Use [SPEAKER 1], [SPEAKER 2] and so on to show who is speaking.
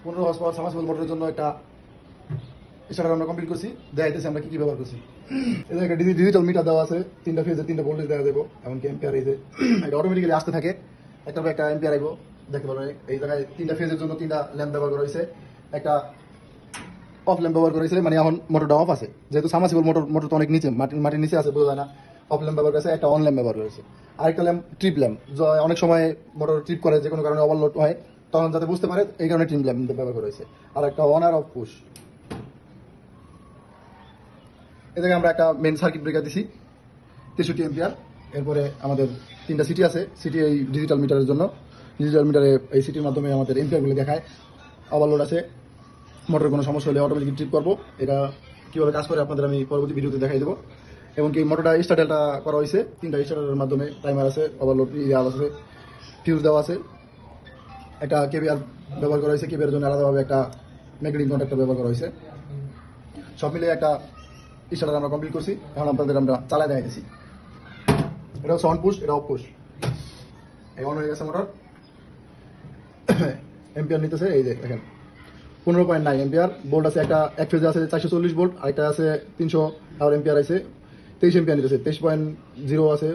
[SPEAKER 1] 15 horse power submersible মোটরের জন্য একটা স্টার্টার আমরা কমপ্লিট করছি। দেখাইতেছি আমরা কি ব্যবহার করছি। এদের একটা ডিজিটাল মিটার দেওয়া আছে, 3টা ফেজে 3টা ভোল্টেজ দেওয়া যাবো, এমনকি এম্পিয়ার এই যে এটা অটোমেটিক্যালি আসতে থাকে, একটা একটা এম্পিয়ার আইবো দেখতে পারবেন। এই জায়গায় 3টা ফেজের জন্য 3টা ল্যাম্প ব্যবহার করা হয়েছে, একটা অফ ল্যাম্প ব্যবহার করা হয়েছে, মানে এখন মোটরটা অফ আছে, যেহেতু সাবমার্সিবল মোটর তো অনেক নিচে মাটির নিচে আছে, বোঝা যায় না। অফ ল্যাম্প ব্যবহার করেছে, একটা অন ল্যাম্প ব্যবহার করেছে, আরেকটা ল্যাম্প ট্রিপ ল্যাম্প, অনেক সময় মোটর ট্রিপ করে যে কোনো কারণে ওভারলোড হয়, তখন যাতে বুঝতে পারে এই কারণে ট্রিপ ল্যাম্প ব্যবহার করা হয়েছে। আর একটা অন আর অফ পুশ। এদিকে আমরা একটা মেন সার্কিট ব্রেকার দিছি 63 এম্পিয়ার। এরপরে আমাদের 3টা সিটি আছে, সিটি এই ডিজিটাল মিটারের জন্য। ডিজিটাল মিটারে এই সিটির মাধ্যমে আমাদের এম্পিয়ারগুলো দেখায়। ওভারলোড আছে, মোটরের কোনো সমস্যা হলে অটোমেটিক ট্রিপ করবো। এটা কীভাবে কাজ করে আপনাদের আমি পরবর্তী ভিডিওতে দেখাই দেবো। এবং কি মোটরটা স্টার্টারটা করা হয়েছে 3টা স্টার্টারের মাধ্যমে, টাইমার আছে, ওভারলোড আছে, ফিউজ দেওয়া আছে, একটা কেবিআর ব্যবহার করা হয়েছে, কেবিআর জন্য আলাদাভাবে একটা ম্যাগনেটিক কন্ট্যাক্টর ব্যবহার করা হয়েছে। সব মিলিয়ে একটা স্টার্টার আমরা কমপ্লিট করছি। এখন আপনাদের আমরা চালায় দেখাইতেছি। এটা হচ্ছে অন পুশ, এটা অফ পুশ। এই অন হয়ে গেছে মোটর, এম্পিয়ার নিতেছে এই যে দেখেন 15.9 এম্পিয়ার। ভোল্ট আছে, একটা এক ফেজে আছে 440 ভোল্ট, আরেকটা আছে 300 এম্পিয়ার আছে 23 এম্পিয়ার নিতেছে, 23.0 আছে।